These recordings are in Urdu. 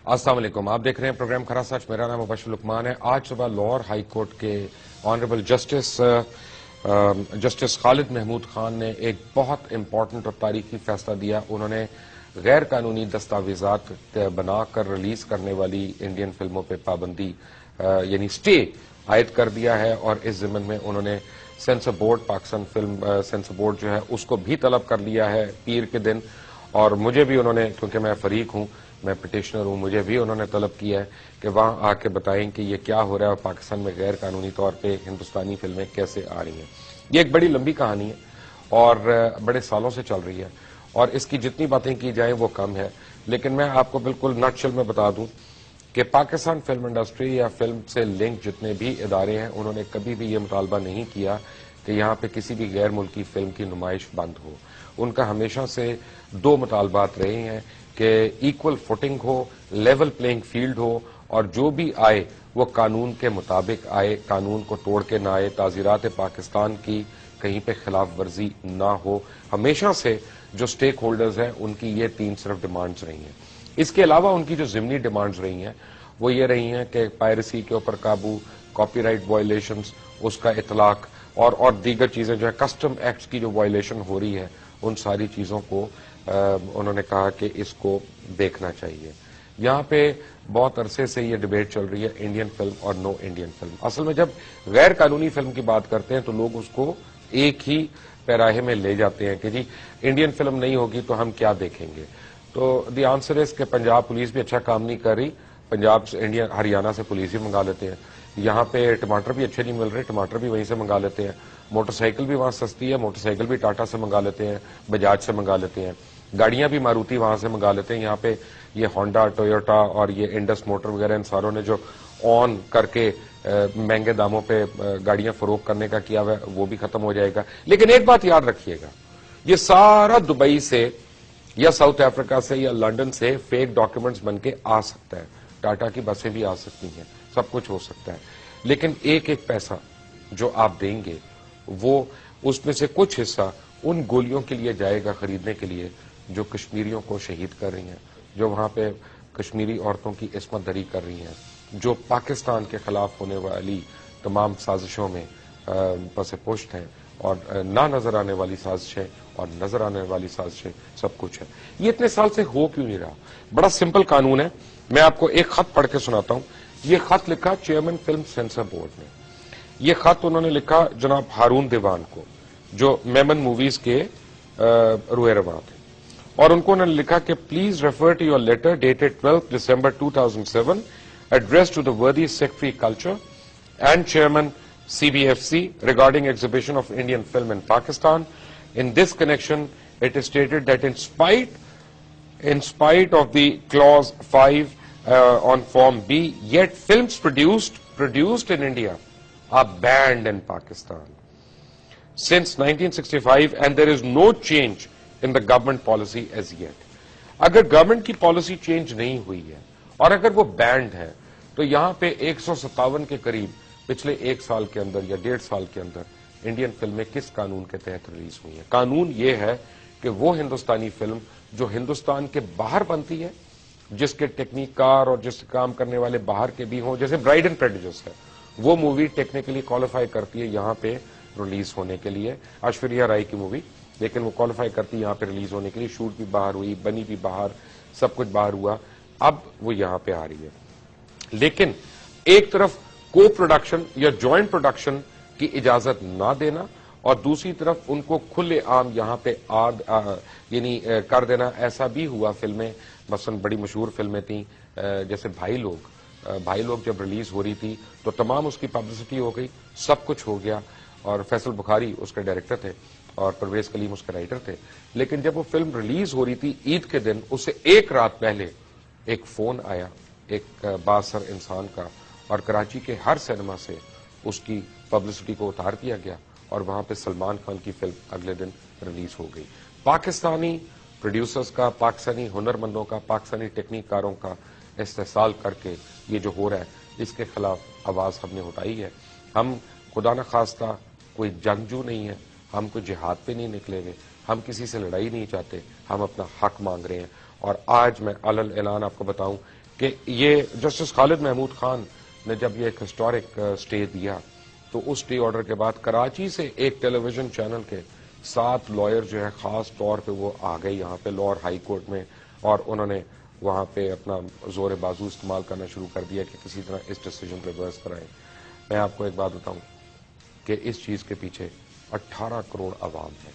السلام علیکم، آپ دیکھ رہے ہیں پروگرام کھرا سچ. میرا نام مبشر لقمان ہے. آج صبح لاہور ہائی کورٹ کے آنریبل جسٹس خالد محمود خان نے ایک بہت امپورٹنٹ اور تاریخی فیصلہ دیا. انہوں نے غیر قانونی دستاویزات بنا کر ریلیز کرنے والی انڈین فلموں پہ پابندی یعنی اسٹے عائد کر دیا ہے، اور اس ضمن میں انہوں نے censor board, Pakistan film censor board جو ہے اس کو بھی طلب کر لیا ہے پیر کے دن. اور مجھے بھی انہوں نے، کیونکہ میں فریق ہوں، میں پٹیشنر ہوں، مجھے بھی انہوں نے طلب کیا ہے کہ وہاں آ کے بتائیں کہ یہ کیا ہو رہا ہے اور پاکستان میں غیر قانونی طور پہ ہندوستانی فلمیں کیسے آ رہی ہیں. یہ ایک بڑی لمبی کہانی ہے اور بڑے سالوں سے چل رہی ہے، اور اس کی جتنی باتیں کی جائیں وہ کم ہے. لیکن میں آپ کو بالکل نٹ شل میں بتا دوں کہ پاکستان فلم انڈسٹری یا فلم سے لنک جتنے بھی ادارے ہیں، انہوں نے کبھی بھی یہ مطالبہ نہیں کیا کہ یہاں پہ کسی بھی غیر ملکی فلم کی نمائش بند ہو. ان کا ہمیشہ سے دو مطالبات رہے ہیں کہ ایکول فوٹنگ ہو، لیول پلینگ فیلڈ ہو، اور جو بھی آئے وہ قانون کے مطابق آئے، قانون کو توڑ کے نہ آئے، تعزیرات پاکستان کی کہیں پہ خلاف ورزی نہ ہو. ہمیشہ سے جو سٹیک ہولڈرز ہیں ان کی یہ تین صرف ڈیمانڈز رہی ہیں. اس کے علاوہ ان کی جو ضمنی ڈیمانڈز رہی ہیں وہ یہ رہی ہیں کہ پائرسی کے اوپر قابو، کاپی رائٹ وائلیشنز، اس کا اطلاق، اور دیگر چیزیں جو ہے کسٹم ایکٹس کی جو وائلیشن ہو رہی ہے، ان ساری چیزوں کو انہوں نے کہا کہ اس کو دیکھنا چاہیے. یہاں پہ بہت عرصے سے یہ ڈیبیٹ چل رہی ہے انڈین فلم اور نو انڈین فلم. اصل میں جب غیر قانونی فلم کی بات کرتے ہیں تو لوگ اس کو ایک ہی پیراہے میں لے جاتے ہیں کہ جی انڈین فلم نہیں ہوگی تو ہم کیا دیکھیں گے. تو دی آنسر از کہ پنجاب پولیس بھی اچھا کام نہیں کر رہی، پنجاب سے انڈیا ہریانہ سے پولیس بھی منگا لیتے ہیں. یہاں پہ ٹماٹر بھی اچھے نہیں مل رہے، ٹماٹر بھی وہیں سے منگا لیتے ہیں. موٹر سائیکل بھی وہاں سستی ہے، موٹر سائیکل بھی ٹاٹا سے منگا لیتے ہیں، بجاج سے منگا لیتے ہیں. گاڑیاں بھی ماروتی وہاں سے منگا لیتے ہیں. یہاں پہ یہ ہونڈا، ٹویوٹا اور یہ انڈس موٹر وغیرہ ان ساروں نے جو آن کر کے مہنگے داموں پہ گاڑیاں فروخت کرنے کا کیا ہوا ہے وہ بھی ختم ہو جائے گا. لیکن ایک بات یاد رکھیے گا، یہ سارا دبئی سے یا ساؤتھ افریقہ سے یا لنڈن سے فیک ڈاکیومنٹس بن کے آ سکتا ہے. ٹاٹا کی بسیں بھی آ سکتی ہیں، سب کچھ ہو سکتا ہے. لیکن ایک ایک پیسہ جو آپ دیں گے وہ اس میں سے کچھ حصہ ان گولیوں کے لیے جائے گا خریدنے کے لیے جو کشمیریوں کو شہید کر رہی ہیں، جو وہاں پہ کشمیری عورتوں کی عصمت دری کر رہی ہیں، جو پاکستان کے خلاف ہونے والی تمام سازشوں میں پس پشت ہیں، اور نہ نظر آنے والی سازشیں اور نظر آنے والی سازشیں سب کچھ ہے. یہ اتنے سال سے ہو کیوں نہیں رہا؟ بڑا سمپل قانون ہے. میں آپ کو ایک خط پڑھ کے سناتا ہوں. یہ خط لکھا چیئرمین فلم سینسر بورڈ نے. یہ خط انہوں نے لکھا جناب ہارون دیوان کو جو میمن موویز کے روئے رواں تھے، اور ان کو انہوں نے لکھا کہ please refer to your letter dated 12 December 2007 address to the worthy secretary culture and chairman CBFC regarding exhibition of Indian film in Pakistan. In this connection, it is stated that in spite of the clause 5 on Form B, yet films produced in India are banned in Pakistan since 1965, and there is no change in the government policy as yet. اگر گورنمنٹ کی پالیسی چینج نہیں ہوئی ہے اور اگر وہ بینڈ ہے تو یہاں پہ 157 کے قریب پچھلے ایک سال کے اندر یا 1.5 سال کے اندر انڈین فلمیں کس قانون کے تحت ریلیز ہوئی ہیں؟ قانون یہ ہے کہ وہ ہندوستانی فلم جو ہندوستان کے باہر بنتی ہے، جس کے ٹیکنیکار اور جس کام کرنے والے باہر کے بھی ہوں، جیسے برائڈ اینڈ پریجوڈس ہے، وہ مووی ٹیکنیکلی کوالیفائی کرتی ہے یہاں پہ ریلیز ہونے کے لیے. ایشوریہ رائے کی مووی، لیکن وہ کوالیفائی کرتی ہے یہاں پہ ریلیز ہونے کے لیے. شوٹ بھی باہر ہوئی، بنی بھی باہر، سب کچھ باہر ہوا، اب وہ یہاں پہ آ رہی ہے. لیکن ایک طرف کو پروڈکشن یا جوائنٹ پروڈکشن کی اجازت نہ دینا، اور دوسری طرف ان کو کھلے عام یہاں پہ یعنی کر دینا. ایسا بھی ہوا فلمیں، مثلا بڑی مشہور فلمیں تھیں جیسے بھائی لوگ جب ریلیز ہو رہی تھی تو تمام اس کی پبلسٹی ہو گئی، سب کچھ ہو گیا، اور فیصل بخاری اس کے ڈائریکٹر تھے اور پرویز کلیم اس کے رائٹر تھے. لیکن جب وہ فلم ریلیز ہو رہی تھی عید کے دن، اس سے ایک رات پہلے ایک فون آیا ایک بااثر انسان کا، اور کراچی کے ہر سینما سے اس کی پبلسٹی کو اتار دیا گیا، اور وہاں پہ سلمان خان کی فلم اگلے دن ریلیز ہو گئی. پاکستانی پروڈیوسرز کا، پاکستانی ہنرمندوں کا، پاکستانی ٹیکنیکاروں کا استحصال کر کے یہ جو ہو رہا ہے اس کے خلاف آواز ہم نے اٹھائی ہے. ہم خدا نخواستہ کوئی جنگجو نہیں ہے، ہم کوئی جہاد پہ نہیں نکلے ہوئے، ہم کسی سے لڑائی نہیں چاہتے، ہم اپنا حق مانگ رہے ہیں. اور آج میں علل اعلان آپ کو بتاؤں کہ یہ جسٹس خالد محمود خان نے جب یہ ایک ہسٹورک اسٹے دیا تو اس اسٹے آرڈر کے بعد کراچی سے ایک ٹیلی ویژن چینل کے 7 لائر جو ہے خاص طور پہ وہ آ گئے یہاں پہ لاہور ہائی کورٹ میں، اور انہوں نے وہاں پہ اپنا زور بازو استعمال کرنا شروع کر دیا کہ کسی طرح اس ڈیسیجن ریورس کرائیں. میں آپ کو ایک بات بتاؤں کہ اس چیز کے پیچھے 18 کروڑ عوام ہے،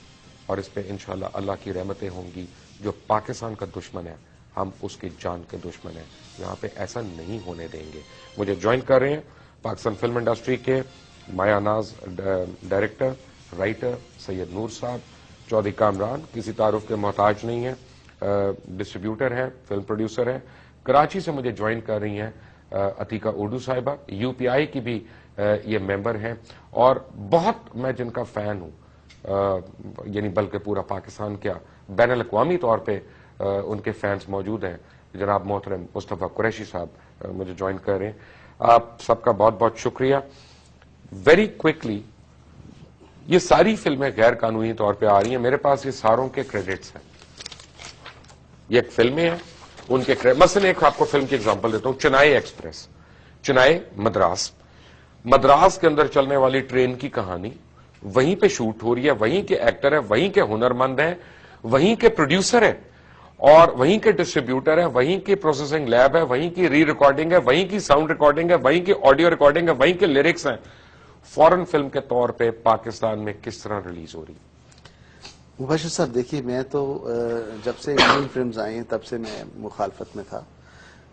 اور اس پہ انشاءاللہ اللہ کی رحمتیں ہوں گی. جو پاکستان کا دشمن ہے ہم اس کی جان کے دشمن ہیں، یہاں پہ ایسا نہیں ہونے دیں گے. مجھے جوائن کر رہے ہیں پاکستان فلم انڈسٹری کے مایا ناز ڈائریکٹر رائٹر سید نور صاحب. چودھری کامران کسی تعارف کے محتاج نہیں ہے، ڈسٹریبیوٹر ہے، فلم پروڈیوسر ہے. کراچی سے مجھے جوائن کر رہی ہیں عتیقہ اردو صاحبہ، یو پی آئی کی بھی یہ ممبر ہیں، اور بہت میں جن کا فین ہوں، یعنی بلکہ پورا پاکستان کیا بین الاقوامی طور پہ ان کے فینس موجود ہیں. جناب محترم مصطفیٰ قریشی صاحب مجھے جوائن کر رہے ہیں. آپ سب کا بہت بہت شکریہ. ویری کوئکلی، یہ ساری فلمیں غیر قانونی طور پہ آ رہی ہیں، میرے پاس یہ ساروں کے کریڈٹس ہیں. یہ ایک فلمیں ہیں، ان کے مثلا ایک آپ کو فلم کی ایگزامپل دیتا ہوں، چنائی ایکسپریس، چنائی مدراس کے اندر چلنے والی ٹرین کی کہانی وہیں پہ شوٹ ہو رہی ہے، وہیں کے ایکٹر ہیں، وہیں کے ہنرمند ہیں، وہیں کے پروڈیوسر ہیں، اور وہیں کے ڈسٹریبیوٹر ہیں، وہیں کی پروسیسنگ لیب ہے، وہیں کی ری ریکارڈنگ ہے، وہیں کی ساؤنڈ ریکارڈنگ ہے، وہیں کی آڈیو ریکارڈنگ ہے، وہیں کے لیرکس ہیں. فورن فلم کے طور پہ پاکستان میں کس طرح ریلیز ہو رہی ہے؟ مبشر صاحب دیکھیے، میں تو جب سے انڈین فلمز آئی ہیں تب سے میں مخالفت میں تھا.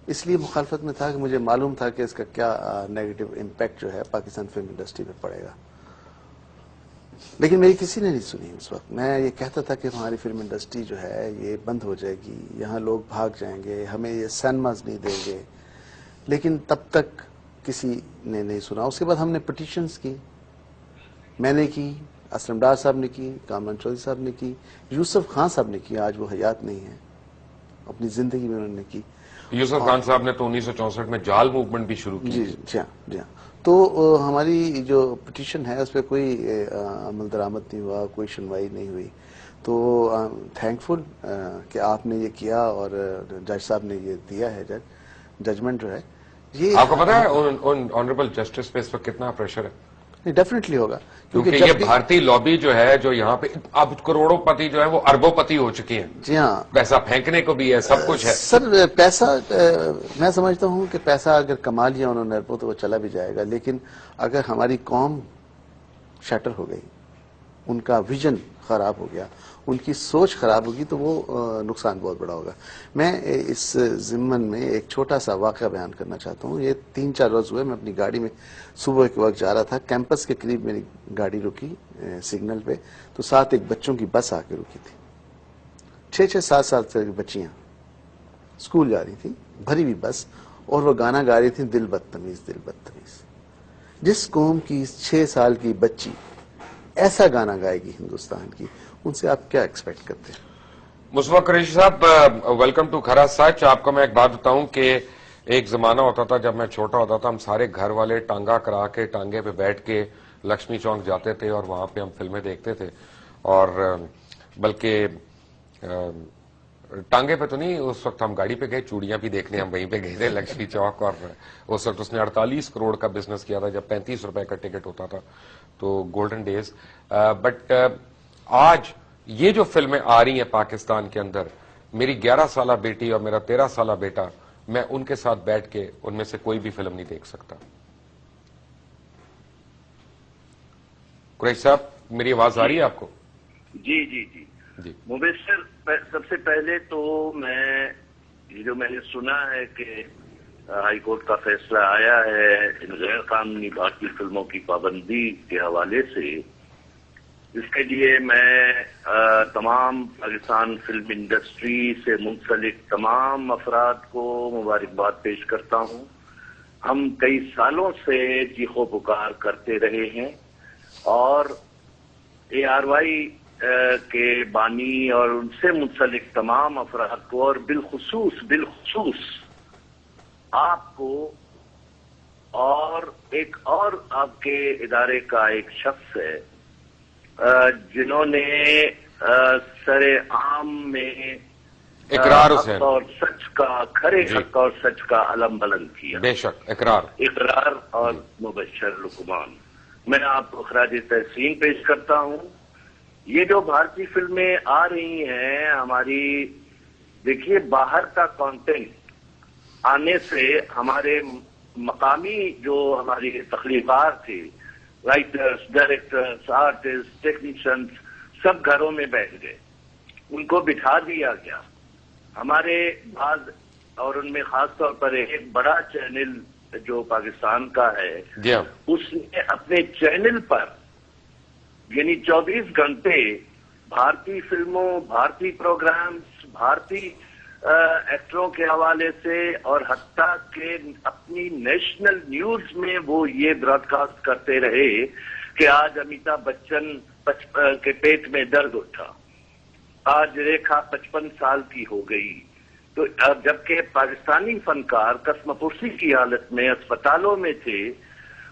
اس لیے مخالفت میں تھا کہ مجھے معلوم تھا کہ اس کا کیا نیگیٹو امپیکٹ جو ہے پاکستان فلم انڈسٹری پہ پڑے گا. لیکن میری کسی نے نہیں سنی. اس وقت میں یہ کہتا تھا کہ ہماری فلم انڈسٹری جو ہے یہ بند ہو جائے گی، یہاں لوگ بھاگ جائیں گے، ہمیں یہ سینماز نہیں دیں گے. لیکن تب تک کسی نے نہیں سنا. اس کے بعد ہم نے پٹیشنز کی، میں نے کی، اسلم ڈار صاحب نے کی، کامران چودھری صاحب نے کی، یوسف خان صاحب نے کی، آج وہ حیات نہیں ہے، اپنی زندگی میں انہوں نے کی. یوسف خان صاحب نے تو 1964 میں جال موومنٹ بھی شروع کی. جی ہاں. تو ہماری جو پٹیشن ہے اس پہ کوئی عمل درآمد نہیں ہوا، کوئی سنوائی نہیں ہوئی. تو تھینک فل کہ آپ نے یہ کیا اور جج صاحب نے یہ دیا ہے ججمنٹ جو ہے. یہ آپ کو پتا ہے آنریبل جسٹس پہ اس وقت کتنا پریشر ہے؟ ڈیفینیٹلی ہوگا، کیونکہ یہ بھارتی لابی جو ہے جو یہاں پہ اب کروڑوں پتی جو ہے وہ اربوں پتی ہو چکی ہیں. جی ہاں، پیسہ پھینکنے کو بھی ہے، سب کچھ ہے. سر پیسہ میں سمجھتا ہوں کہ پیسہ اگر کما لیا انہوں نے اربوں تو وہ چلا بھی جائے گا. لیکن اگر ہماری قوم شٹر ہو گئی، ان کا ویژن خراب ہو گیا، ان کی سوچ خراب ہوگی، تو وہ نقصان بہت بڑا ہوگا. میں اس ضمن میں ایک چھوٹا سا واقعہ بیان کرنا چاہتا ہوں. یہ 3-4 روز ہوئے، میں اپنی گاڑی میں صبح کے وقت جا رہا تھا، کیمپس کے قریب میری گاڑی رکی سگنل پہ، تو ساتھ ایک بچوں کی بس آ کے رکی تھی. 6-7 سال کی بچیاں اسکول جا رہی تھیں، بھری ہوئی بس، اور وہ گانا گا رہی تھیں، دل بدتمیز دل بدتمیز. جس قوم کی 6 سال کی بچی ایسا گانا گائے گی ہندوستان کی، ان سے آپ کیا ایکسپیکٹ کرتے ہیں؟ مصطفیٰ قریشی صاحب، ویلکم ٹو کھرا سچ. آپ کو میں ایک بات بتاؤں کہ ایک زمانہ ہوتا تھا جب میں چھوٹا ہوتا تھا، ہم سارے گھر والے ٹانگا کرا کے ٹانگے پہ بیٹھ کے لکشمی چوک جاتے تھے اور وہاں پہ ہم فلمیں دیکھتے تھے. اور بلکہ ٹانگے پہ تو نہیں، اس وقت ہم گاڑی پہ گئے، چوڑیاں بھی دیکھنے ہم وہیں پہ گئے تھے لکشمی چوک. اور اس وقت اس نے 48 کروڑ کا بزنس کیا تھا جب 35 روپے کا ٹکٹ ہوتا تھا. تو گولڈن ڈیز. بٹ آج یہ جو فلمیں آ رہی ہیں پاکستان کے اندر، میری 11 سالہ بیٹی اور میرا 13 سالہ بیٹا، میں ان کے ساتھ بیٹھ کے ان میں سے کوئی بھی فلم نہیں دیکھ سکتا. قریشی صاحب، میری آواز آ رہی ہے آپ کو؟ جی جی جی جی. مبشر، سب سے پہلے تو میں نے سنا ہے کہ ہائی کورٹ کا فیصلہ آیا ہے ان غیر قانونی بھارتی فلموں کی پابندی کے حوالے سے، اس کے لیے میں تمام پاکستان فلم انڈسٹری سے منسلک تمام افراد کو مبارکباد پیش کرتا ہوں. ہم کئی سالوں سے چیخ و پکار کرتے رہے ہیں، اور ARY کے بانی اور ان سے منسلک تمام افراد کو، اور بالخصوص آپ کو، اور ایک اور آپ کے ادارے کا ایک شخص ہے جنہوں نے سر عام میں اقرار حق حسین اور سچ کا، کھرے حق اور سچ کا علم بلند کیا. بے شک اقرار اور مبشر لقمان. میں آپ کو خراج تحسین پیش کرتا ہوں. یہ جو بھارتی فلمیں آ رہی ہیں ہماری، دیکھیے باہر کا کانٹینٹ آنے سے ہمارے مقامی جو ہماری تخلیقات تھے، رائٹرز، ڈائریکٹرز، آرٹسٹ، ٹیکنیشینز، سب گھروں میں بیٹھ گئے. ان کو بٹھا دیا گیا. ہمارے بعض، اور ان میں خاص طور پر ایک بڑا چینل جو پاکستان کا ہے، اس نے اپنے چینل پر یعنی 24 گھنٹے بھارتی فلموں، بھارتی پروگرامز، بھارتی ایکٹروں کے حوالے سے، اور حتیٰ کہ اپنی نیشنل نیوز میں وہ یہ براڈ کاسٹ کرتے رہے کہ آج امیتابھ بچن کے پیٹ میں درد اٹھا، آج ریکھا 55 سال کی ہو گئی. تو جبکہ پاکستانی فنکار قسم پرسی کی حالت میں اسپتالوں میں تھے،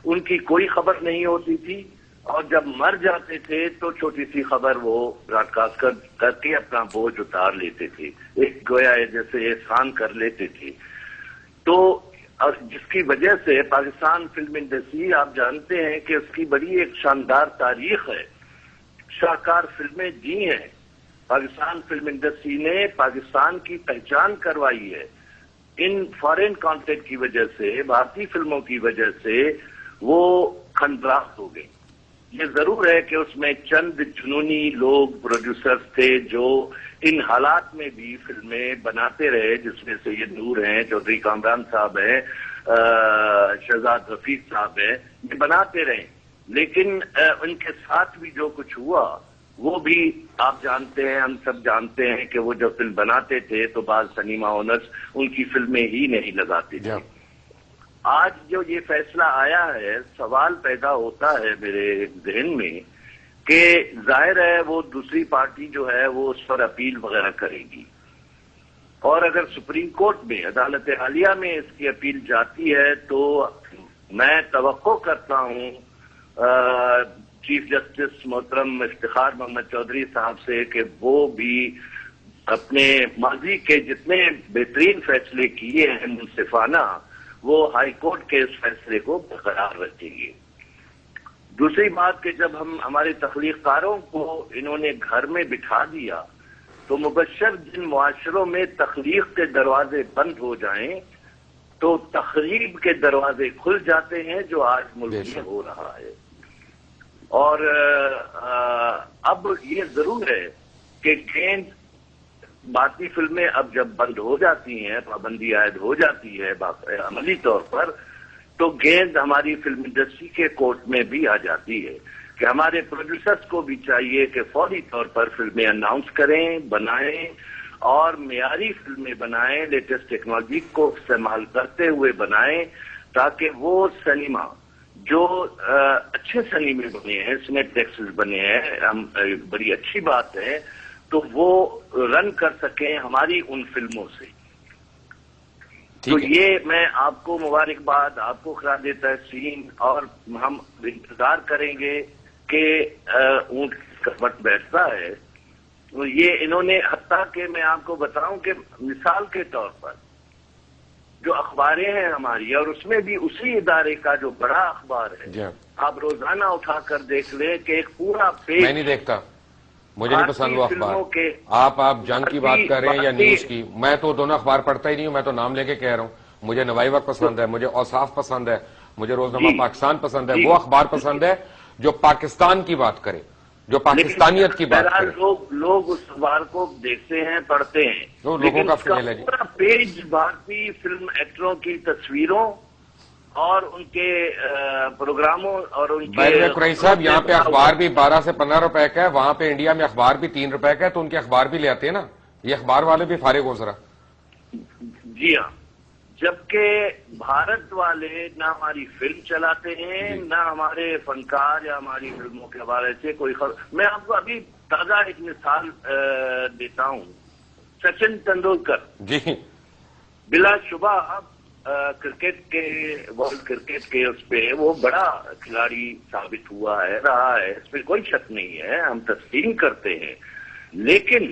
ان کی کوئی خبر نہیں ہوتی تھی، اور جب مر جاتے تھے تو چھوٹی سی خبر وہ براڈ کاسٹ کر کے اپنا بوجھ اتار لیتے تھے، ایک گویا جیسے احسان کر لیتے تھے. تو جس کی وجہ سے پاکستان فلم انڈسٹری، آپ جانتے ہیں کہ اس کی بڑی ایک شاندار تاریخ ہے، شاہکار فلمیں دی ہیں. پاکستان فلم انڈسٹری نے پاکستان کی پہچان کروائی ہے. ان فارن کانٹینٹ کی وجہ سے، بھارتی فلموں کی وجہ سے وہ کھنڈرات ہو گئی. یہ ضرور ہے کہ اس میں چند جنونی لوگ پروڈیوسرز تھے جو ان حالات میں بھی فلمیں بناتے رہے، جس میں سید نور ہیں، چودھری کامران صاحب ہیں، شہزاد رفیق صاحب ہیں، یہ بناتے رہے. لیکن ان کے ساتھ بھی جو کچھ ہوا وہ بھی آپ جانتے ہیں، ہم سب جانتے ہیں کہ وہ جب فلم بناتے تھے تو بعض سنیما اونرز ان کی فلمیں ہی نہیں لگاتے تھے. آج جو یہ فیصلہ آیا ہے، سوال پیدا ہوتا ہے میرے ذہن میں کہ ظاہر ہے وہ دوسری پارٹی جو ہے وہ اس پر اپیل وغیرہ کرے گی، اور اگر سپریم کورٹ میں، عدالت عالیہ میں اس کی اپیل جاتی ہے تو میں توقع کرتا ہوں چیف جسٹس محترم افتخار محمد چودھری صاحب سے کہ وہ بھی اپنے ماضی کے جتنے بہترین فیصلے کیے ہیں منصفانہ، وہ ہائی کورٹ کے اس فیصلے کو برقرار رکھیں گے. دوسری بات کہ جب ہمارے تخلیق کاروں کو انہوں نے گھر میں بٹھا دیا تو مبشر جن معاشروں میں تخلیق کے دروازے بند ہو جائیں تو تخریب کے دروازے کھل جاتے ہیں، جو آج ملک میں ہو رہا ہے. اور اب یہ ضرور ہے کہ گیند بھارتی فلمیں اب جب بند ہو جاتی ہیں، پابندی عائد ہو جاتی ہے عملی طور پر، تو گیند ہماری فلم انڈسٹری کے کورٹ میں بھی آ جاتی ہے کہ ہمارے پروڈیوسرز کو بھی چاہیے کہ فوری طور پر فلمیں اناؤنس کریں، بنائیں، اور معیاری فلمیں بنائیں، لیٹسٹ ٹیکنالوجی کو استعمال کرتے ہوئے بنائیں، تاکہ وہ سنیما جو اچھے سنیمے بنے ہیں، سنیٹ ٹیکسز بنے ہیں، بڑی اچھی بات ہے، تو وہ رن کر سکیں ہماری ان فلموں سے. تو یہ میں آپ کو مبارکباد، آپ کو خراج تحسین، اور ہم انتظار کریں گے کہ اونٹ کا وقت بیٹھتا ہے. یہ انہوں نے، حتیٰ کہ میں آپ کو بتاؤں کہ مثال کے طور پر جو اخباریں ہیں ہماری، اور اس میں بھی اسی ادارے کا جو بڑا اخبار ہے، آپ روزانہ اٹھا کر دیکھ لیں کہ ایک پورا پیج، میں نہیں دیکھتا، مجھے نہیں پسند وہ اخبار. آپ جنگ کی بات کر رہے ہیں یا نیوز کی، میں تو دونوں اخبار پڑھتا ہی نہیں ہوں. میں تو نام لے کے کہہ رہا ہوں، مجھے نوائی وقت پسند ہے، مجھے اوصاف پسند ہے، مجھے روزنامہ پاکستان پسند ہے. وہ اخبار پسند ہے جو پاکستان کی بات کرے، جو پاکستانیت کی بات کرے. لوگ اس اخبار کو دیکھتے ہیں، پڑھتے ہیں، لوگوں کا فیل ہے. پورا پیج بھارتی فلم ایکٹروں کی تصویروں اور ان کے پروگراموں اور ان کے، قریشی صاحب یہاں پہ اخبار بھی 12 سے 15 روپے کا ہے، وہاں پہ انڈیا میں اخبار بھی 3 روپے کا ہے، تو ان کے اخبار بھی لے آتے ہیں نا. یہ اخبار والے بھی فارغ ہو ذرا. جی ہاں، جبکہ بھارت والے نہ ہماری فلم چلاتے ہیں، نہ ہمارے فنکار یا ہماری فلموں کے حوالے سے کوئی خبر. میں آپ کو ابھی تازہ ایک مثال دیتا ہوں. سچن تندولکر جی بلا شبہ کرکٹ کے، ورلڈ کرکٹ کے اس پہ وہ بڑا کھلاڑی ثابت ہوا ہے، رہا ہے، اس پہ کوئی شک نہیں ہے، ہم تسلیم کرتے ہیں. لیکن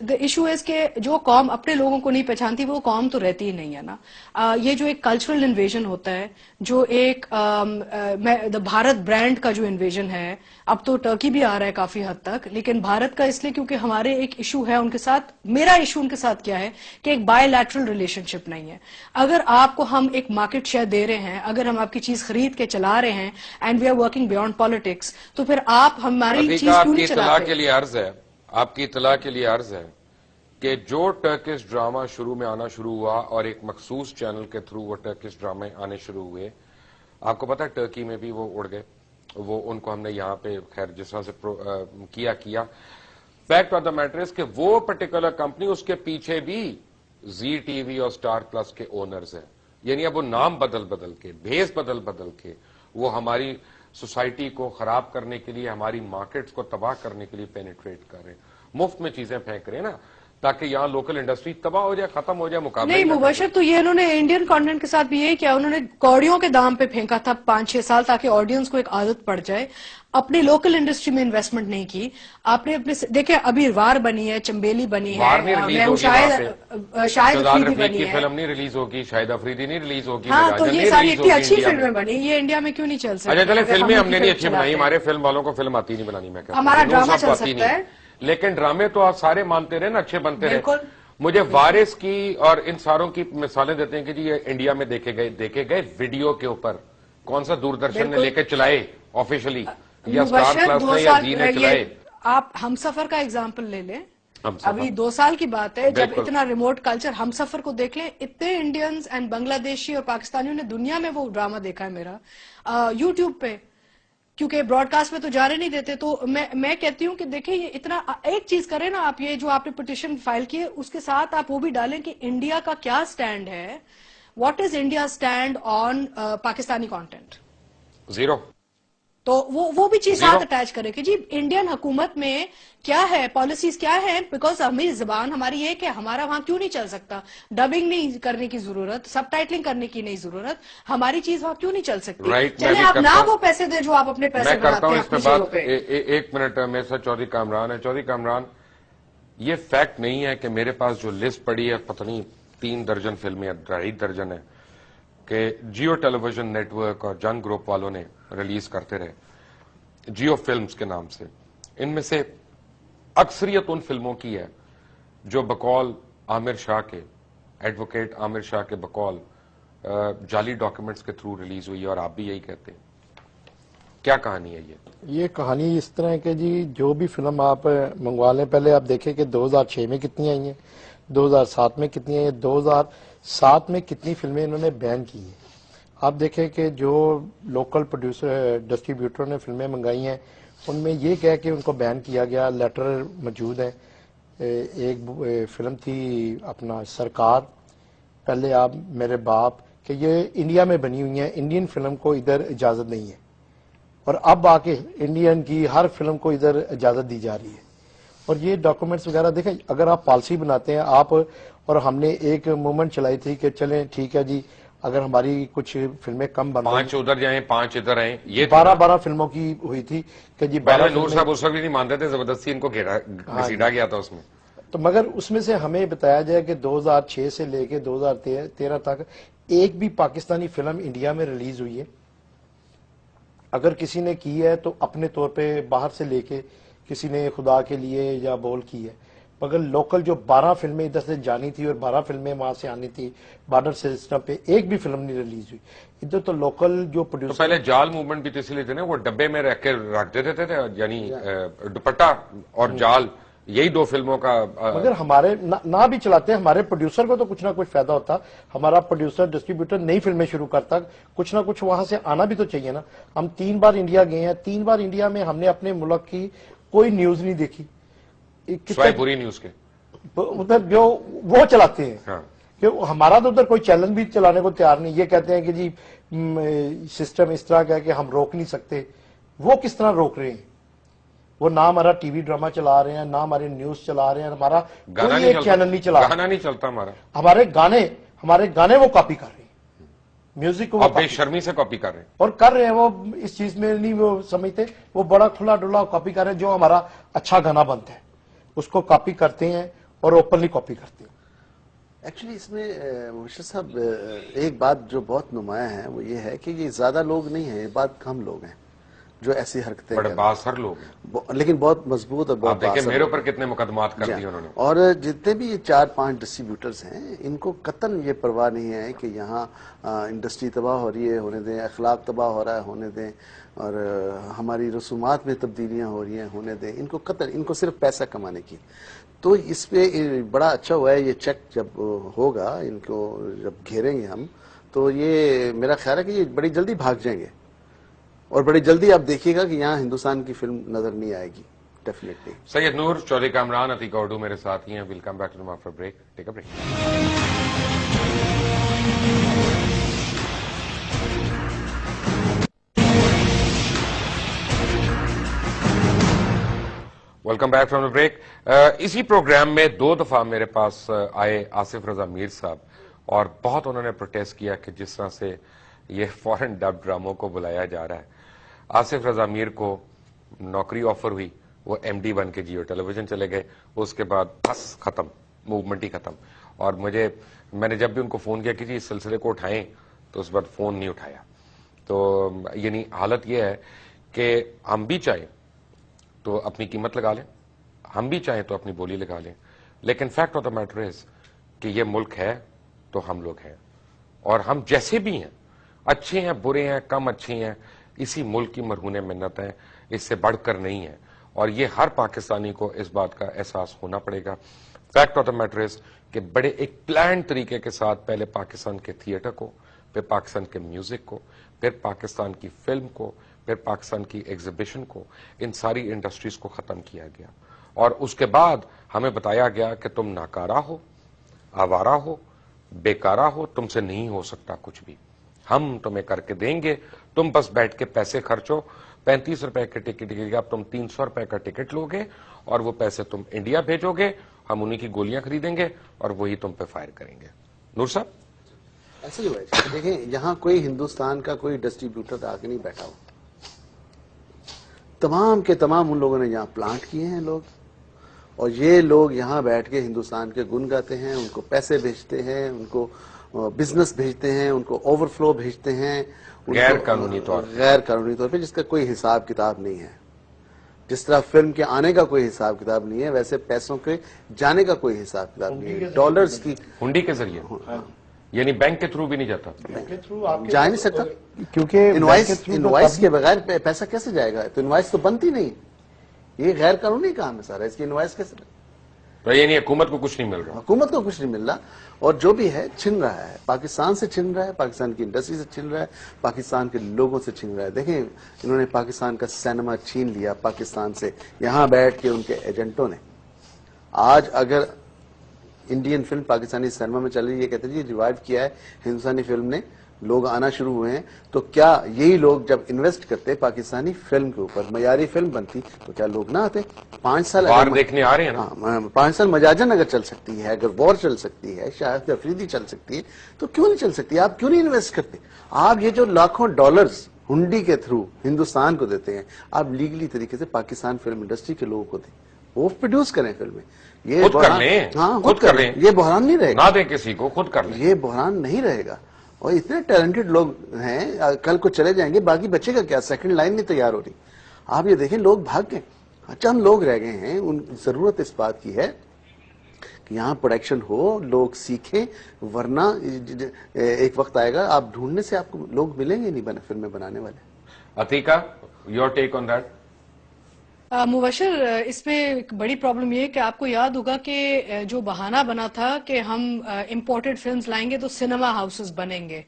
the issue is کہ جو قوم اپنے لوگوں کو نہیں پہچانتی وہ قوم تو رہتی ہی نہیں ہے نا. یہ جو ایک کلچرل انویژن ہوتا ہے, جو ایک بھارت برانڈ کا جو انویژن ہے, اب تو ٹرکی بھی آ رہا ہے کافی حد تک, لیکن بھارت کا اس لیے کیونکہ ہمارے ایک ایشو ہے ان کے ساتھ. میرا ایشو ان کے ساتھ کیا ہے کہ ایک بائی لیٹرل ریلیشن شپ نہیں ہے. اگر آپ کو ہم ایک مارکیٹ شیئر دے رہے ہیں, اگر ہم آپ کی چیز خرید کے چلا رہے ہیں, and we are working beyond politics, تو پھر آپ ہماری چیز کیوں نہیں چلاتے؟ آپ کی اطلاع کے لیے عرض ہے کہ جو ٹرکش ڈرامہ شروع میں آنا شروع ہوا اور ایک مخصوص چینل کے تھرو وہ ٹرکش ڈرامے آنے شروع ہوئے, آپ کو پتا ہے ٹرکی میں بھی وہ اڑ گئے. وہ ان کو ہم نے یہاں پہ خیر جس طرح سے کیا. Fact of the matter is کہ وہ پرٹیکولر کمپنی اس کے پیچھے بھی زی ٹی وی اور اسٹار پلس کے اونرز ہیں. یعنی اب وہ نام بدل کے, بھیس بدل کے وہ ہماری سوسائٹی کو خراب کرنے کے لیے, ہماری مارکیٹس کو تباہ کرنے کے لیے پینیٹریٹ کر رہے ہیں, مفت میں چیزیں پھینک رہے ہیں نا, تاکہ یہاں لوکل انڈسٹری تباہ ہو جائے, ختم ہو جائے, مقابلہ نہیں. مبشر تو یہ انہوں نے انڈین کانٹینٹ کے ساتھ بھی یہی کیا, انہوں نے کوڑیوں کے دام پہ پھینکا تھا 5-6 سال تاکہ آڈینس کو ایک عادت پڑ جائے. اپنی لوکل انڈسٹری میں انویسٹمنٹ نہیں کی آپ نے. اپنے دیکھیں ابھی وار بنی ہے, چمبیلی بنی ہے, شاہد افریدی بنی ہے, فلم نہیں ریلیز ہوگی, شاہد افریدی نہیں ریلیز ہوگی. ہاں تو یہ ساری اتنی اچھی فلمیں بنی, یہ انڈیا میں کیوں نہیں چل سکتی؟ اچھا چلے فلمیں ہم نے نہیں اچھی بنائی, ہمارے فلم والوں کو فلم آتی نہیں بنانی, میں کہتا ہوں ہمارا ڈرامہ چل سکتا ہے, لیکن ڈرامے تو آپ سارے مانتے رہے نا, اچھے بنتے رہے. مجھے وارث کی اور ان ساروں کی مثالیں دیتے ہیں کہ جی یہ انڈیا میں دیکھے گئے ویڈیو کے اوپر, کون سا دوردرشن نے لے کے چلائے آفیشلی, یا اسٹار پلس نے یا زی نے چلائے. آپ ہم سفر کا ایگزامپل لے لیں, ابھی 2 سال کی بات ہے جب اتنا ریموٹ کلچر, ہم سفر کو دیکھ لیں, اتنے انڈینز اینڈ بنگلہ دیشی اور پاکستانیوں نے دنیا میں وہ ڈرامہ دیکھا ہے میرا یوٹیوب پہ, کیونکہ براڈ کاسٹ میں تو جانے نہیں دیتے. تو میں کہتی ہوں کہ دیکھیں یہ اتنا, ایک چیز کریں نا آپ, یہ جو آپ نے پٹیشن فائل کی ہے اس کے ساتھ آپ وہ بھی ڈالیں کہ انڈیا کا کیا سٹینڈ ہے, what is India stand on Pakistani content. Zero. تو وہ بھی چیز ساتھ اٹیچ کرے کہ جی انڈین حکومت میں کیا ہے, پالیسیز کیا ہے, بیکاز ہماری زبان ہماری یہ کہ ہمارا وہاں کیوں نہیں چل سکتا, ڈبنگ نہیں کرنے کی ضرورت, سب ٹائٹلنگ کرنے کی نہیں ضرورت, ہماری چیز وہاں کیوں نہیں چل سکتی. چلے آپ نہ وہ پیسے دیں جو آپ اپنے پیسے بناتے ہیں. میں کرتا ہوں اس پہ بات, ایک منٹ. میرے ساتھ چودھری کامران ہے. چودھری کامران, یہ فیکٹ نہیں ہے کہ میرے پاس جو لسٹ پڑی ہے پتہ نہیں 3 درجن فلمیں, 2.5 درجن ہے, کہ جیو ٹیلی ویژن نیٹ ورک اور جن گروپ والوں نے ریلیز کرتے رہے جیو فلمز کے نام سے. ان میں سے اکثریت ان فلموں کی ہے جو بقول عامر شاہ کے, ایڈوکیٹ عامر شاہ کے بقول جعلی ڈاکیومنٹس کے تھرو ریلیز ہوئی ہے, اور آپ بھی یہی کہتے ہیں. کیا کہانی ہے یہ کہانی اس طرح ہے کہ جی جو بھی فلم آپ منگوا لیں, پہلے آپ دیکھیں کہ 2006 میں کتنی آئی ہیں, 2007 میں کتنی آئی ہیں, 2007 میں کتنی فلمیں انہوں نے بین کی ہیں. آپ دیکھیں کہ جو لوکل پروڈیوسر ڈسٹریبیوٹر نے فلمیں منگائی ہیں ان میں یہ کہہ کہ ان کو بین کیا گیا, لیٹر موجود ہے. ایک فلم تھی اپنا سرکار, پہلے آپ میرے باپ, کہ یہ انڈیا میں بنی ہوئی ہیں, انڈین فلم کو ادھر اجازت نہیں ہے, اور اب آ کے انڈین کی ہر فلم کو ادھر اجازت دی جا رہی ہے. اور یہ ڈاکومنٹس وغیرہ دیکھیں, اگر آپ پالیسی بناتے ہیں آپ, اور ہم نے ایک موومنٹ چلائی تھی کہ چلیں ٹھیک ہے جی اگر ہماری کچھ فلمیں کم بن 5 ادھر جائیں 5 ادھر آئیں, یہ 12 فلموں کی ہوئی تھی کہ جی 12 نور صاحب اس وقت بھی نہیں مانتے تھے, زبردستی ان کو گھسیٹا گیا تھا اس میں. تو مگر اس میں سے ہمیں بتایا جائے کہ 2006 سے لے کے 2013 تک ایک بھی پاکستانی فلم انڈیا میں ریلیز ہوئی ہے. اگر کسی نے کی ہے تو اپنے طور پہ باہر سے لے کے کسی نے خدا کے لیے یا بول کی ہے, مگر لوکل جو 12 فلمیں ادھر سے جانی تھی اور 12 فلمیں وہاں سے آنی تھی بارڈر سسٹم پہ, ایک بھی فلم نہیں ریلیز ہوئی ادھر. تو لوکل جو پروڈیوسر, پہلے جال موومنٹ بھی تو اس لیے تھے نا, وہ ڈبے میں رکھ کے رکھ دیتے تھے, یعنی دوپٹہ اور جال, یہی 2 فلموں کا. مگر ہمارے نہ بھی چلاتے ہیں, ہمارے پروڈیوسر کو تو کچھ نہ کچھ فائدہ ہوتا. ہمارا پروڈیوسر ڈسٹریبیوٹر نئی فلمیں شروع کرتا, کچھ نہ کچھ وہاں سے آنا بھی تو چاہیے نا. ہم 3 بار انڈیا گئے ہیں, 3 بار انڈیا میں ہم نے اپنے ملک کی کوئی نیوز نہیں دیکھی, سوائے پوری نیوز کے ادھر جو وہ چلاتے ہیں. کہ ہمارا تو ادھر کوئی چینل بھی چلانے کو تیار نہیں. یہ کہتے ہیں کہ جی سسٹم اس طرح کا ہے کہ ہم روک نہیں سکتے. وہ کس طرح روک رہے ہیں؟ وہ نہ ہمارا ٹی وی ڈرامہ چلا رہے ہیں, نہ ہمارے نیوز چلا رہے ہیں, ہمارا کوئی ایک چینل نہیں چلا, گانا نہیں چلتا ہمارا. ہمارے گانے وہ کاپی کر رہے ہیں, میوزک کو بے شرمی سے کاپی کر رہے ہیں, اور کر رہے ہیں. وہ اس چیز میں نہیں وہ سمجھتے, وہ بڑا کھلا ڈلا کاپی کر رہے ہیں. جو ہمارا اچھا گانا بنتا ہے اس کو کاپی کرتے ہیں, اور اوپنلی کاپی کرتے ہیں. ایکچولی اس میں مبشر صاحب ایک بات جو بہت نمایاں ہے وہ یہ ہے کہ یہ زیادہ لوگ نہیں ہیں, یہ بات کم لوگ ہیں جو ایسی حرکتیں بڑے بااثر لوگ ہیں, لیکن بہت مضبوط اور بہت آپ دیکھیں میرے اوپر کتنے مقدمات کر دیے انہوں نے. اور جتنے بھی یہ 4-5 ڈسٹریبیوٹرز ہیں ان کو قطعاً یہ پرواہ نہیں ہے کہ یہاں انڈسٹری تباہ ہو رہی ہے ہونے دیں, اخلاق تباہ ہو رہا ہے ہونے دیں, اور ہماری رسومات میں تبدیلیاں ہو رہی ہیں ہونے دیں. ان کو قطعاً ان کو صرف پیسہ کمانے کی. تو اس پہ بڑا اچھا ہوا ہے یہ چیک جب ہوگا, ان کو جب گھیریں گے ہم تو یہ میرا خیال ہے کہ یہ بڑی جلدی بھاگ جائیں گے, اور بڑی جلدی آپ دیکھیے گا کہ یہاں ہندوستان کی فلم نظر نہیں آئے گی ڈیفینیٹلی. سید نور, چودھری کامران, عتیقہ اردو میرے ساتھ ہی ہیں. We'll come back to after break. Take a break. Welcome back from the break. اسی پروگرام میں 2 دفعہ میرے پاس آئے آصف رضا میر صاحب, اور بہت انہوں نے پروٹیسٹ کیا کہ جس طرح سے یہ فورن ڈب ڈراموں کو بلایا جا رہا ہے. آصف رضا میر کو نوکری آفر ہوئی, وہ ایم ڈی بن کے جیو ٹیلی ویژن چلے گئے, اس کے بعد بس ختم, موومنٹ ہی ختم. اور میں نے جب بھی ان کو فون کیا کہ جی اس سلسلے کو اٹھائیں تو اس بعد فون نہیں اٹھایا. تو یعنی حالت یہ ہے کہ ہم بھی چاہیں تو اپنی قیمت لگا لیں, ہم بھی چاہیں تو اپنی بولی لگا لیں, لیکن fact of the matter is کہ یہ ملک ہے تو ہم لوگ ہیں, اور ہم جیسے بھی ہیں, اچھے ہیں برے ہیں کم اچھے ہیں, اسی ملک کی مرہون منت ہیں, اس سے بڑھ کر نہیں ہے. اور یہ ہر پاکستانی کو اس بات کا احساس ہونا پڑے گا. Fact of the matter is کہ بڑے ایک پلان طریقے کے ساتھ پہلے پاکستان کے تھیٹر کو, پھر پاکستان کے میوزک کو, پھر پاکستان کی فلم کو, پھر پاکستان کی ایگزیبیشن کو, ان ساری انڈسٹریز کو ختم کیا گیا. اور اس کے بعد ہمیں بتایا گیا کہ تم ناکارہ ہو, آوارہ ہو, بیکارہ ہو, تم سے نہیں ہو سکتا کچھ بھی, ہم تمہیں کر کے دیں گے, تم بس بیٹھ کے پیسے خرچو. 35 روپے کے ٹکٹ کی اب تم 300 روپے کا ٹکٹ لو گے, اور وہ پیسے تم انڈیا بھیجو گے, ہم انہی کی گولیاں خریدیں گے اور وہی تم پہ فائر کریں گے. نور صاحب ایسا ہی ہوا ہے. دیکھیں یہاں کوئی ہندوستان کا کوئی ڈسٹریبیوٹر آ کے نہیں بیٹھا ہو, تمام کے تمام ان لوگوں نے یہاں پلانٹ کیے ہیں لوگ, اور یہ لوگ یہاں بیٹھ کے ہندوستان کے گن گاتے ہیں, ان کو پیسے بھیجتے ہیں, ان کو بزنس بھیجتے ہیں, ان کو اوور فلو بھیجتے ہیں غیر قانونی طور پہ, جس کا کوئی حساب کتاب نہیں ہے. جس طرح فلم کے آنے کا کوئی حساب کتاب نہیں ہے, ویسے پیسوں کے جانے کا کوئی حساب کتاب نہیں ہے. ڈالرز کی ہنڈی کے ذریعے, یعنی بینک کے تھرو بھی نہیں جاتا, جا نہیں سکتا, کیونکہ انوائس کے بغیر پیسہ کیسے جائے گا؟ تو انوائس تو بنتی نہیں, یہ غیر قانونی کام ہے سارا, اس کی انوائس کیسے؟ تو یعنی حکومت کو کچھ نہیں مل رہا, حکومت کو کچھ نہیں مل رہا, اور جو بھی ہے چھن رہا ہے, پاکستان سے چھن رہا ہے, پاکستان کی انڈسٹری سے چھن رہا ہے, پاکستان کے لوگوں سے چھن رہا ہے. دیکھیں انہوں نے پاکستان کا سینما چھین لیا پاکستان سے, یہاں بیٹھ کے ان کے ایجنٹوں نے. آج اگر انڈین فلم پاکستانی سینما میں چل رہی ہے, یہ کہتے ہیں جی ریوائیو کیا ہے ہندوستانی فلم نے, لوگ آنا شروع ہوئے ہیں, تو کیا یہی لوگ جب انویسٹ کرتے پاکستانی فلم کے اوپر, معیاری فلم بنتی, تو کیا لوگ نہ آتے؟ 5 سال دیکھنے آ رہے ہیں نا, 5 سال مجاجن اگر چل سکتی ہے, اگر وار چل سکتی ہے, شاہد افریدی چل سکتی ہے, تو کیوں نہیں چل سکتی؟ آپ کیوں نہیں انویسٹ کرتے؟ آپ یہ جو لاکھوں ڈالرز ہنڈی کے تھرو ہندوستان کو دیتے ہیں, آپ لیگلی طریقے سے پاکستان فلم انڈسٹری کے لوگوں کو دیں, وہ پروڈیوس کریں فلمیں. یہ خود کر لیں, ہاں خود کر لیں, یہ بحران نہیں رہے گا, نہ دیں کسی کو, خود کر لیں, یہ بحران نہیں رہے گا. اور اتنے ٹیلنٹڈ لوگ ہیں, کل کو چلے جائیں گے, باقی بچے گا کیا؟ سیکنڈ لائن نہیں تیار ہو رہی. آپ یہ دیکھیں لوگ بھاگ گئے, اچھا ہم لوگ رہ گئے ہیں. ان ضرورت اس بات کی ہے کہ یہاں پروڈکشن ہو, لوگ سیکھیں, ورنہ ایک وقت آئے گا آپ ڈھونڈنے سے آپ کو لوگ ملیں گے نہیں فلمیں بنانے والے. Atiqa, your take on that. مبشر, اس میں ایک بڑی پرابلم یہ ہے کہ آپ کو یاد ہوگا کہ جو بہانہ بنا تھا کہ ہم امپورٹڈ فلمز لائیں گے تو سینما ہاؤسز بنیں گے,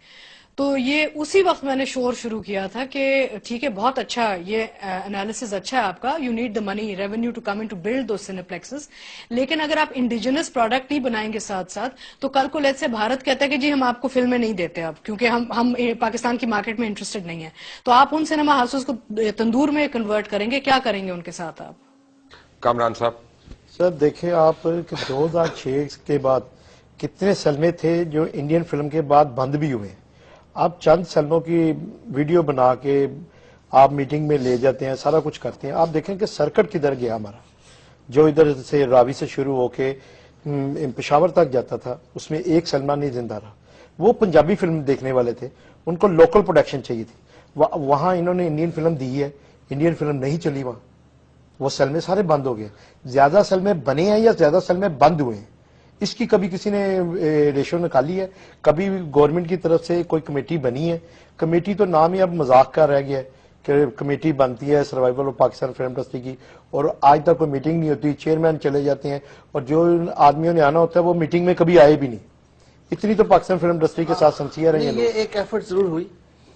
تو یہ اسی وقت میں نے شور شروع کیا تھا کہ ٹھیک ہے, بہت اچھا, یہ انالیسز اچھا ہے آپ کا, you need the money revenue to come in to build those cineplexes, لیکن اگر آپ انڈیجنس پروڈکٹ نہیں بنائیں گے ساتھ ساتھ, تو کل کو لیٹ سے بھارت کہتا ہے کہ جی ہم آپ کو فلمیں نہیں دیتے اب, کیونکہ ہم پاکستان کی مارکیٹ میں انٹرسٹڈ نہیں ہیں, تو آپ ان سینما ہاؤسز کو تندور میں کنورٹ کریں گے, کیا کریں گے ان کے ساتھ آپ؟ کامران صاحب. سر دیکھیں آپ کہ 2006 کے بعد کتنے سلمے تھے جو انڈین فلم کے بعد بند بھی ہوئے. آپ چند سلموں کی ویڈیو بنا کے آپ میٹنگ میں لے جاتے ہیں, سارا کچھ کرتے ہیں. آپ دیکھیں کہ سرکٹ کدھر گیا ہمارا, جو ادھر سے راوی سے شروع ہو کے پشاور تک جاتا تھا اس میں ایک سلمان نہیں زندہ رہا. وہ پنجابی فلم دیکھنے والے تھے, ان کو لوکل پروڈکشن چاہیے تھی. وہاں انہوں نے انڈین فلم دی ہے, انڈین فلم نہیں چلی وہاں, وہ سلمے سارے بند ہو گئے. زیادہ سلمے بنے ہیں یا زیادہ سلمے بند ہوئے ہیں, اس کی کبھی کسی نے ریشو نکالی ہے؟ کبھی گورنمنٹ کی طرف سے کوئی کمیٹی بنی ہے؟ کمیٹی تو نام ہی اب مذاق کا رہ گیا ہے کہ کمیٹی بنتی ہے survival of Pakistan film industry کی, اور آج تک کوئی میٹنگ نہیں ہوتی, چیئرمین چلے جاتے ہیں, اور جو آدمیوں نے آنا ہوتا ہے وہ میٹنگ میں کبھی آئے بھی نہیں. اتنی تو پاکستان فلم انڈسٹری کے ساتھ سنسیئر ہیں یہ ایک ایفرٹ ضرور ہوئی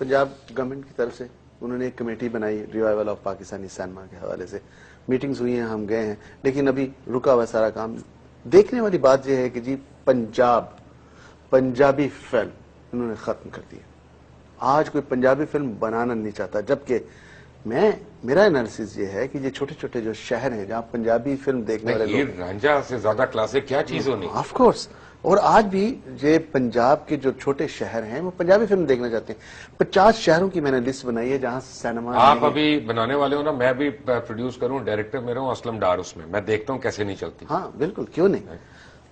پنجاب گورنمنٹ کی طرف سے, انہوں نے ایک کمیٹی بنائی ریوائول آف پاکستانی سینما کے حوالے سے, میٹنگز ہوئی ہیں, ہم گئے ہیں, لیکن ابھی رکا ہوا سارا کام. دیکھنے والی بات یہ ہے کہ جی پنجابی فلم انہوں نے ختم کر دی. آج کوئی پنجابی فلم بنانا نہیں چاہتا, جبکہ میرا انالیسس یہ ہے کہ یہ چھوٹے چھوٹے جو شہر ہیں جہاں پنجابی فلم دیکھنے والے یہ رانجھا سے زیادہ کلاسک کیا چیز ہونی. آف کورس, اور آج بھی یہ پنجاب کے جو چھوٹے شہر ہیں وہ پنجابی فلم دیکھنا چاہتے ہیں. 50 شہروں کی میں نے لسٹ بنائی ہے جہاں سینما. آپ ابھی بنانے والے ہو نا, میں بھی پروڈیوس کروں, ڈائریکٹر میرا ہوں اسلم ڈار, اس میں دیکھتا ہوں کیسے نہیں چلتی. ہاں بالکل, کیوں نہیں.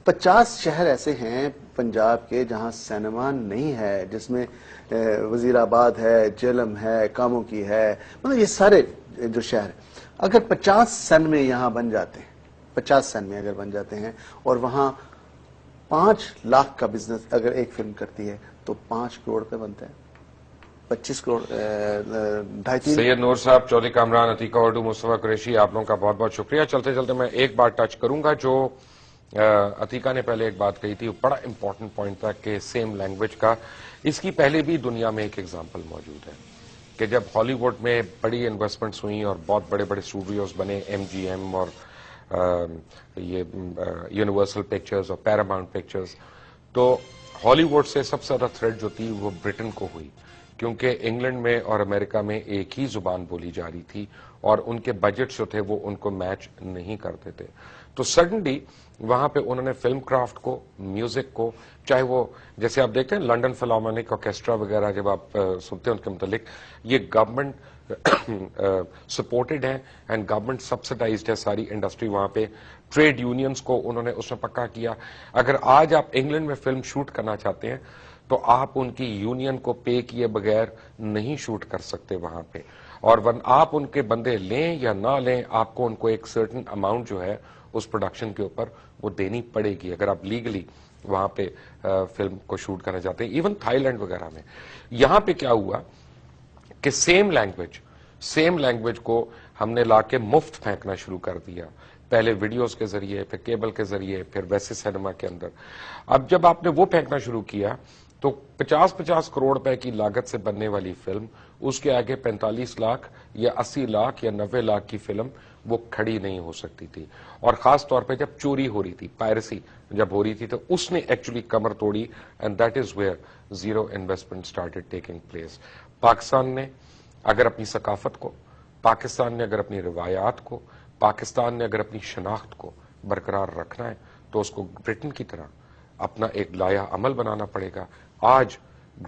50 شہر ایسے ہیں پنجاب کے جہاں سینما نہیں ہے, جس میں وزیر آباد ہے, جہلم ہے, کاموں کی ہے, مطلب یہ سارے جو شہر ہیں. اگر 50 سینمے یہاں بن جاتے ہیں, 50 سینمے اگر بن جاتے ہیں, اور وہاں 5 لاکھ کا بزنس اگر ایک فلم کرتی ہے تو 5 کروڑ پہ بنتا ہے, 25 کروڑ 2.5. سید نور صاحب, چودھری کامران, عتیقہ اردو, مصطفیٰ قریشی, آپ لوگوں کا بہت بہت شکریہ. چلتے چلتے میں ایک بات ٹچ کروں گا جو عتیقہ نے پہلے ایک بات کہی تھی, بڑا امپورٹنٹ پوائنٹ تھا کہ سیم لینگویج کا. اس کی پہلے بھی دنیا میں ایک ایگزامپل موجود ہے کہ جب ہالی ووڈ میں بڑی انویسٹمنٹس ہوئیں اور بہت بڑے بڑے اسٹوڈیوز بنے, MGM اور یہ یونیورسل پکچرز اور پیراماؤنٹ پکچرز, تو ہالی ووڈ سے سب سے زیادہ تھریٹ جو تھی وہ برٹن کو ہوئی, کیونکہ انگلینڈ میں اور امریکہ میں ایک ہی زبان بولی جا رہی تھی اور ان کے بجٹ جو تھے وہ ان کو میچ نہیں کرتے تھے. تو سڈنلی وہاں پہ انہوں نے فلم کرافٹ کو, میوزک کو, چاہے وہ جیسے آپ دیکھتے ہیں لنڈن فلارمونک آرکیسٹرا وغیرہ, جب آپ سنتے ہیں ان کے متعلق, یہ گورنمنٹ سپورٹڈ ہے اینڈ گورنمنٹ سبسڈائزڈ ہے ساری انڈسٹری وہاں پہ. ٹریڈ یونینز کو انہوں نے اس میں پکا کیا. اگر آج آپ انگلینڈ میں فلم شوٹ کرنا چاہتے ہیں تو آپ ان کی یونین کو پے کیے بغیر نہیں شوٹ کر سکتے وہاں پہ, اور آپ ان کے بندے لیں یا نہ لیں, آپ کو ان کو ایک سرٹن اماؤنٹ جو ہے اس پروڈکشن کے اوپر وہ دینی پڑے گی اگر آپ لیگلی وہاں پہ فلم کو شوٹ کرنا چاہتے ہیں. ایون تھائی لینڈ وغیرہ میں. یہاں پہ کیا ہوا کہ سیم لینگویج کو ہم نے لا کے مفت پھینکنا شروع کر دیا, پہلے ویڈیوز کے ذریعے, پھر کیبل کے ذریعے, پھر ویسے سینما کے اندر. اب جب آپ نے وہ پھینکنا شروع کیا تو 50 کروڑ روپے کی لاگت سے بننے والی فلم, اس کے آگے 45 لاکھ یا 80 لاکھ یا 90 لاکھ کی فلم وہ کھڑی نہیں ہو سکتی تھی. اور خاص طور پہ جب چوری ہو رہی تھی, پائرسی جب ہو رہی تھی, تو اس نے ایکچولی کمر توڑی, and that is where zero investment started taking place. Pakistan نے اگر اپنی ثقافت کو, پاکستان نے اگر اپنی روایات کو, پاکستان نے اگر اپنی شناخت کو برقرار رکھنا ہے تو اس کو برٹن کی طرح اپنا ایک لایا عمل بنانا پڑے گا. آج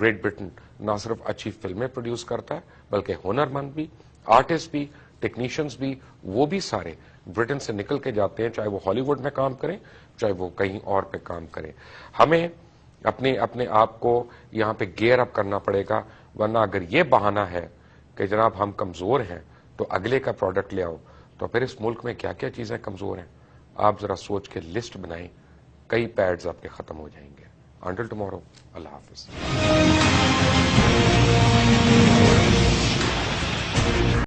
گریٹ برٹن نہ صرف اچھی فلمیں پروڈیوس کرتا ہے بلکہ ہنرمند بھی, آرٹسٹ بھی, ٹیکنیشینز بھی, وہ بھی سارے برٹن سے نکل کے جاتے ہیں, چاہے وہ ہالی ووڈ میں کام کریں چاہے وہ کہیں اور پہ کام کریں. ہمیں اپنے آپ کو یہاں پہ گیئر اپ کرنا پڑے گا, ورنہ اگر یہ بہانہ ہے کہ جناب ہم کمزور ہیں تو اگلے کا پروڈکٹ لے آؤ, تو پھر اس ملک میں کیا کیا چیزیں کمزور ہیں آپ ذرا سوچ کے لسٹ بنائیں, کئی پیڈز آپ کے ختم ہو جائیں گے. انٹل ٹمارو, اللہ حافظ.